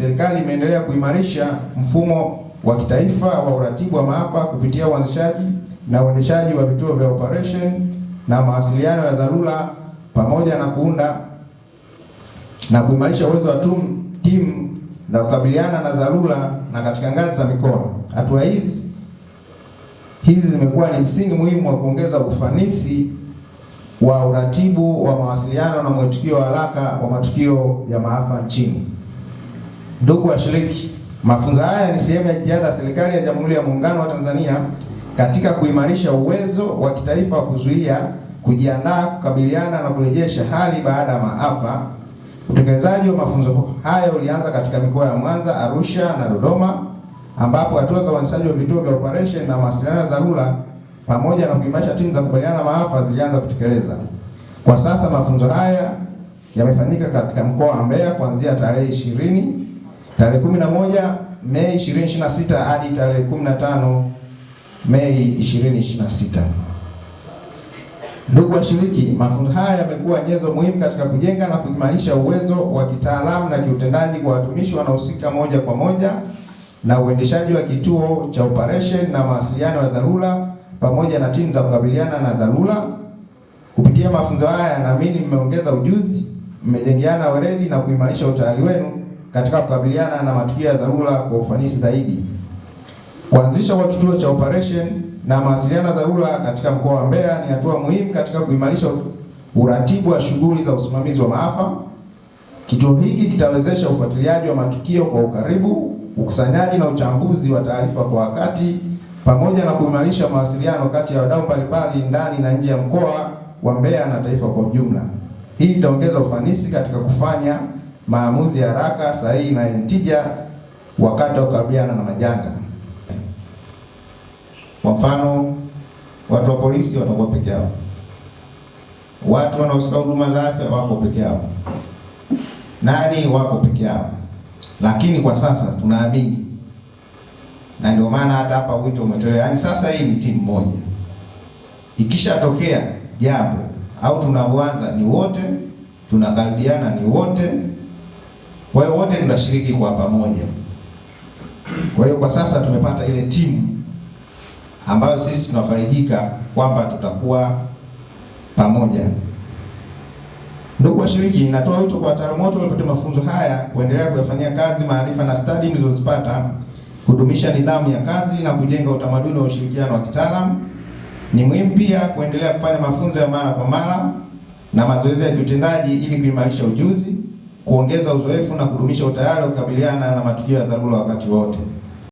serikali imeendelea kuimarisha mfumo wa kitaifa wa uratibu wa maafa kupitia uanzishaji na uendeshaji wa vituo vya operation na mawasiliano ya dharura pamoja na kuunda na kuimarisha uwezo wa timu na kukabiliana na dharura na katika ngazi za mikoa. Hatua hizi zimekuwa ni msingi muhimu wa kuongeza ufanisi wa uratibu wa mawasiliano na mwitikio wa haraka wa matukio ya maafa nchini. Ndugu washiriki, mafunzo haya ni sehemu ya jitihada ya serikali ya Jamhuri ya Muungano wa Tanzania katika kuimarisha uwezo wa kitaifa wa kuzuia, kujiandaa, kukabiliana na kurejesha hali baada ya maafa. Utekelezaji wa mafunzo haya ulianza katika mikoa ya Mwanza, Arusha na Dodoma, ambapo hatua za uanzishaji wa vituo vya operation na mawasiliano ya dharura pamoja na kuimarisha timu za kukabiliana na maafa zilianza kutekeleza. Kwa sasa mafunzo haya yamefanyika katika mkoa wa Mbeya kuanzia tarehe 11 Mei 2026 hadi tarehe 15 Mei 2026. Ndugu washiriki, mafunzo haya yamekuwa nyenzo muhimu katika kujenga na kuimarisha uwezo wa kitaalamu na kiutendaji kwa watumishi wanaohusika moja kwa moja na uendeshaji wa kituo cha operation na mawasiliano ya dharura pamoja na timu za kukabiliana na dharura. Kupitia mafunzo haya, naamini mmeongeza ujuzi, mmejengeana weledi na kuimarisha utayari wenu katika kukabiliana na matukio ya dharura kwa ufanisi zaidi. Kuanzisha kwa kituo cha operation na mawasiliano ya dharura katika mkoa wa Mbeya ni hatua muhimu katika kuimarisha uratibu wa shughuli za usimamizi wa maafa. Kituo hiki kitawezesha ufuatiliaji wa matukio kwa ukaribu, ukusanyaji na uchambuzi wa taarifa kwa wakati, pamoja na kuimarisha mawasiliano kati ya wadau mbalimbali ndani na nje ya mkoa wa Mbeya na taifa kwa ujumla. Hii itaongeza ufanisi katika kufanya maamuzi ya haraka, sahihi na yenye tija wakati wa kukabiliana na majanga. Kwa mfano, watu wa polisi watakuwa peke yao, watu wanaohusika huduma za afya wako peke yao, nani wako peke yao. Lakini kwa sasa tunaamini, na ndio maana hata hapa wito umetolewa, yani sasa hii ni timu moja. Ikishatokea jambo au tunavyoanza ni wote, tunakaribiana ni wote, kwa hiyo wote tunashiriki kwa pamoja. Kwa hiyo kwa sasa tumepata ile timu ambayo sisi tunafarijika kwamba tutakuwa pamoja. Ndugu washiriki, natoa wito kwa wataalamu wote waliopata mafunzo haya kuendelea kuyafanyia kazi maarifa na stadi mlizozipata, kudumisha nidhamu ya kazi na kujenga utamaduni wa ushirikiano wa kitaalamu. Ni muhimu pia kuendelea kufanya mafunzo ya mara kwa mara na mazoezi ya kiutendaji ili kuimarisha ujuzi, kuongeza uzoefu na kudumisha utayari wa kukabiliana na matukio ya dharura wakati wote.